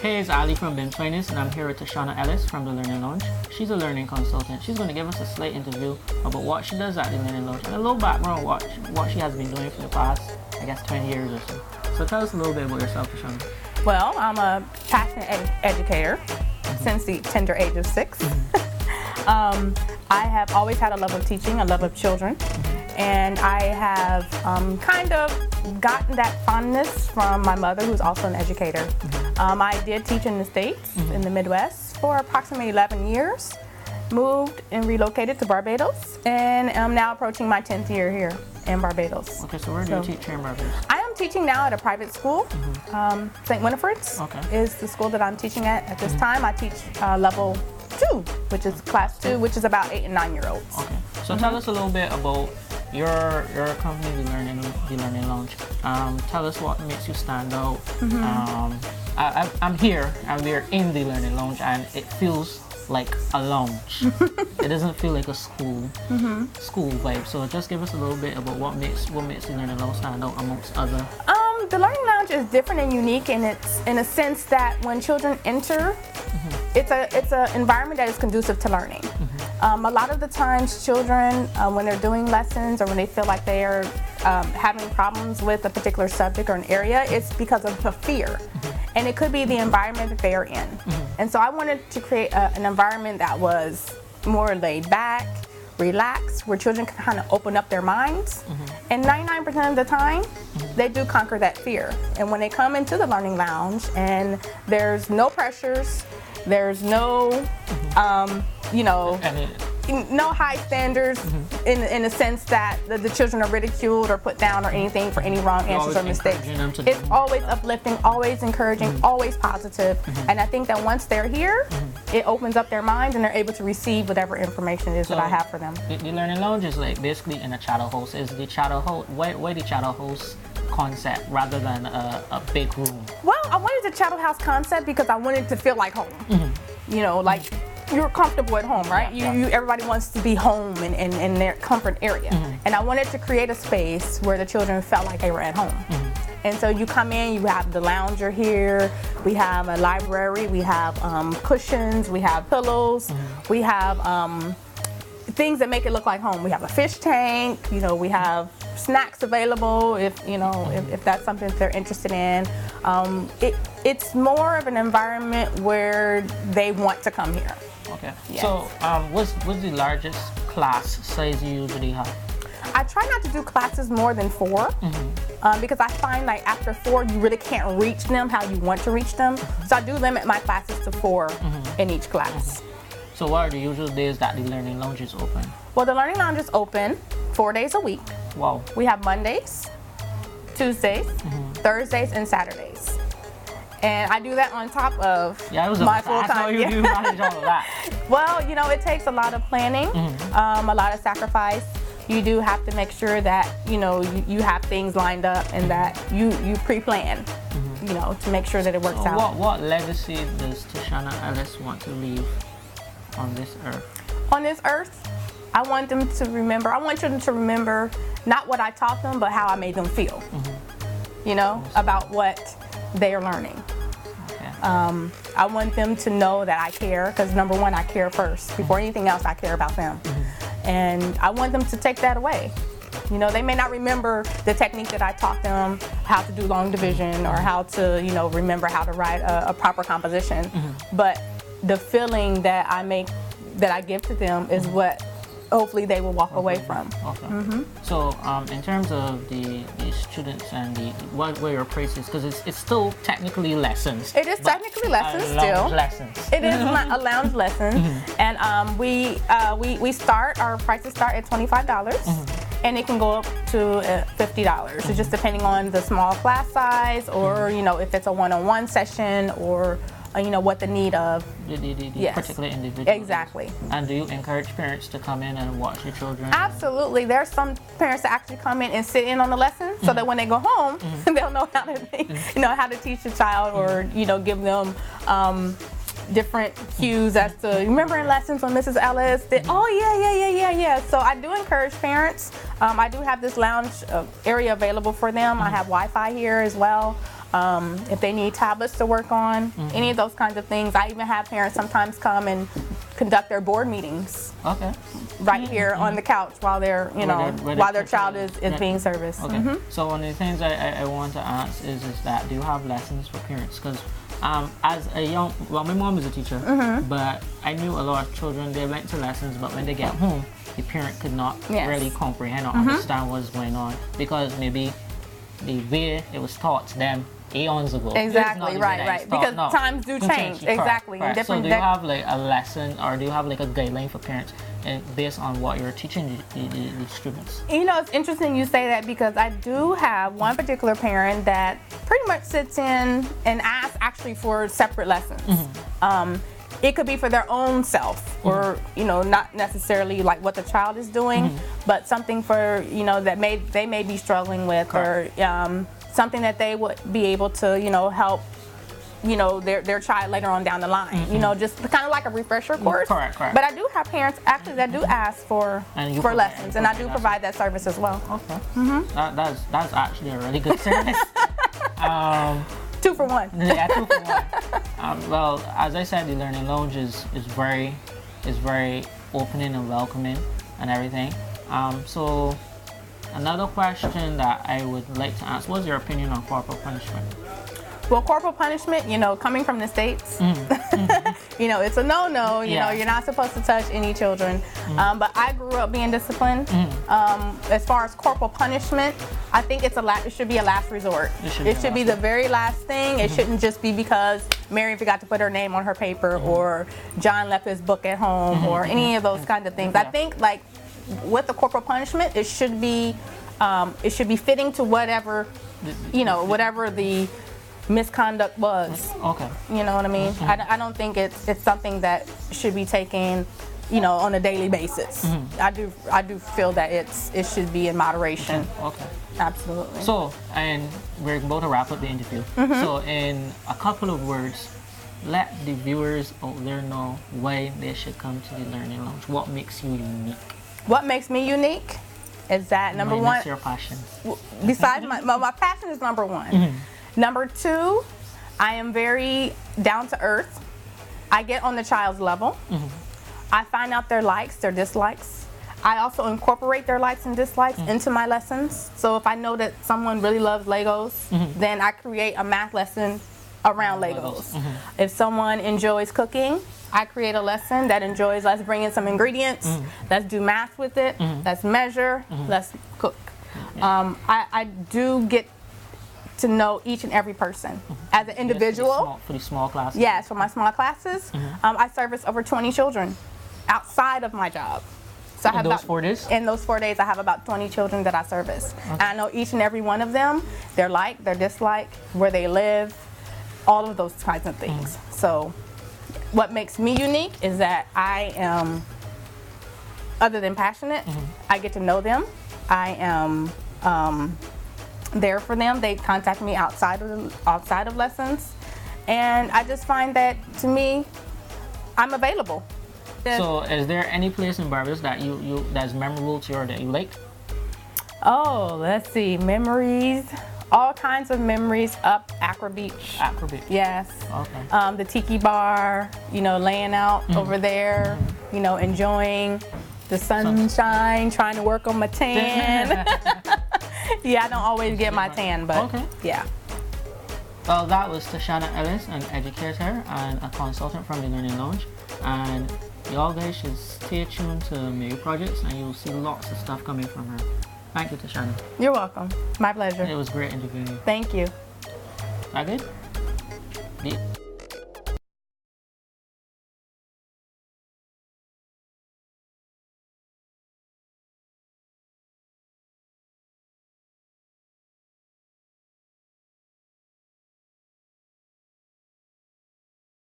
Hey, it's Ali from BimsFinest, and I'm here with Tishana Ellis from the Learning Lounge. She's a learning consultant. She's going to give us a slight interview about what she does at the Learning Lounge and a little background on what she has been doing for the past, 20 years or so. So tell us a little bit about yourself, Tishana. Well, I'm a passionate educator since the tender age of 6. I have always had a love of teaching, a love of children, and I have kind of gotten that fondness from my mother, who's also an educator. I did teach in the States, in the Midwest, for approximately 11 years, moved and relocated to Barbados, and I'm now approaching my 10th year here in Barbados. Okay, so where do you teach here in Barbados? I am teaching now at a private school. St. Winifred's is the school that I'm teaching at this time. I teach level 2, which is class 2, which is about 8 and 9 year olds. Okay, so tell us a little bit about your company, the Learning Lounge. Tell us what makes you stand out. I'm here and we're in the Learning Lounge, and it feels like a lounge. It doesn't feel like a school vibe. So just give us a little bit about what makes the Learning Lounge stand out amongst other. The Learning Lounge is different and unique in a sense that when children enter, it's an environment that is conducive to learning. A lot of the times children, when they're doing lessons or when they feel like they are having problems with a particular subject or an area, it's because of a fear. And it could be the environment that they are in. And so I wanted to create an environment that was more laid back, relaxed, where children can kind of open up their minds. And 99% of the time, they do conquer that fear. And when they come into the Learning Lounge and there's no pressures, there's no, no high standards in the sense that the children are ridiculed or put down or anything for any wrong answers or mistakes. It's always uplifting, always encouraging, always positive. And I think that once they're here, it opens up their minds and they're able to receive whatever information it is that I have for them. The Learning Lounge is like basically in a shadow house. Is the shadow house, why the shadow house concept rather than a big room? Well, I wanted the shadow house concept because I wanted to feel like home. Like you're comfortable at home, right? Everybody wants to be home in their comfort area. And I wanted to create a space where the children felt like they were at home. And so you come in, you have the lounger here, we have a library, we have cushions, we have pillows, we have things that make it look like home. We have a fish tank, we have snacks available if that's something that they're interested in. It's more of an environment where they want to come here. Okay. Yes. So what's the largest class size you usually have? I try not to do classes more than 4 because I find like after 4 you really can't reach them how you want to reach them. So I do limit my classes to 4 in each class. So what are the usual days that the Learning Lounge is open? Well, the Learning Lounge is open 4 days a week. Wow. We have Mondays, Tuesdays, Thursdays, and Saturdays. And I do that on top of my full-time. How you do manage all of that? Well, it takes a lot of planning, a lot of sacrifice. You do have to make sure that you have things lined up and that you pre-plan, to make sure that it works out. What legacy does Tishana Ellis want to leave on this earth? On this earth, I want them to remember. I want children to remember not what I taught them, but how I made them feel. About what they are learning. I want them to know that I care, because number one, I care first. Before anything else, I care about them. And I want them to take that away. They may not remember the technique that I taught them, how to do long division or how to, remember how to write a proper composition. But the feeling that I give to them is what hopefully they will walk away from. Okay. So in terms of the students and what were your prices, because it's still technically lessons. It is technically lessons still. Lessons. It is a lounge lesson, and our prices start at $25, and it can go up to $50. So just depending on the small class size, or if it's a one-on-one session, or what the need of the particular individual. Exactly. And do you encourage parents to come in and watch your children? Absolutely. There's some parents that actually come in and sit in on the lesson, so that when they go home, they'll know how to how to teach a child, or give them different cues as to, remember in lessons when Mrs. Ellis did, yeah. So I do encourage parents. I do have this lounge area available for them. I have Wi-Fi here as well. if they need tablets to work on, any of those kinds of things. I even have parents sometimes come and conduct their board meetings right here on the couch while they're, while their child is being serviced. Okay. So one of the things I want to ask is that do you have lessons for parents? Because as a my mom is a teacher, but I knew a lot of children, they went to lessons, but when they get home, the parent could not really comprehend or understand what's going on, because maybe the way it was taught to them eons ago. Exactly, right. Because times do change. Exactly. Correct. So do you have like a lesson, or do you have like a guideline for parents based on what you're teaching the students? It's interesting you say that, because I do have one particular parent that pretty much sits in and asks actually for separate lessons. It could be for their own self, or not necessarily like what the child is doing, but something for that they may be struggling with. Correct. Or something that they would be able to help their child later on down the line. Just kind of like a refresher course. Correct. But I do have parents actually that do ask for lessons, and I do provide that service as well. Okay. That's actually a really good service. 2 for 1. Yeah, 2 for 1. Well, as I said, the Learning Lounge is very opening and welcoming and everything. So another question that I would like to ask, what's your opinion on corporal punishment? Well, corporal punishment, coming from the States, it's a no-no. You're not supposed to touch any children. But I grew up being disciplined. As far as corporal punishment, I think it should be a last resort. It should be the very last thing. It shouldn't just be because Mary forgot to put her name on her paper, or John left his book at home, or any of those kind of things. I think like with the corporal punishment, it should be fitting to whatever the misconduct was. Okay. You know what I mean? I don't think it's something that should be taken, on a daily basis. I do feel that it should be in moderation. Okay. Absolutely. So, and we're about to wrap up the interview. So, in a couple of words, let the viewers out there know why they should come to the Learning Lounge. What makes you unique? What makes me unique is that number one. What's your passion? Besides my passion is number one. Number 2, I am very down to earth. I get on the child's level. I find out their likes, their dislikes. I also incorporate their likes and dislikes into my lessons. So if I know that someone really loves Legos, then I create a math lesson around Legos. If someone enjoys cooking, I create a lesson that enjoys, let's bring in some ingredients, let's do math with it, let's measure, let's cook. I do get to know each and every person as an individual. For the small classes? Yes, for my small classes. I service over 20 children outside of my job. So I have in those 4 days? In those 4 days, I have about 20 children that I service. And I know each and every one of them, their like, their dislike, where they live, all of those kinds of things. So what makes me unique is that I am, other than passionate, I get to know them. I am there for them. They contact me outside of lessons, and I just find that, to me, I'm available. So is there any place in Barbados that that's memorable to you or that you like? Oh, let's see, memories. All kinds of memories up Accra Beach. Accra Beach. Yes. Okay. The tiki bar, laying out over there, enjoying the sunshine, trying to work on my tan. Yeah, I don't always get my tan, but yeah. Well, that was Tishana Ellis, an educator and a consultant from the Learning Lounge. And y'all guys should stay tuned to MAyu projects, and you'll see lots of stuff coming from her. Thank you, Tishana. You're welcome. My pleasure. It was great interviewing you. Thank you. That good?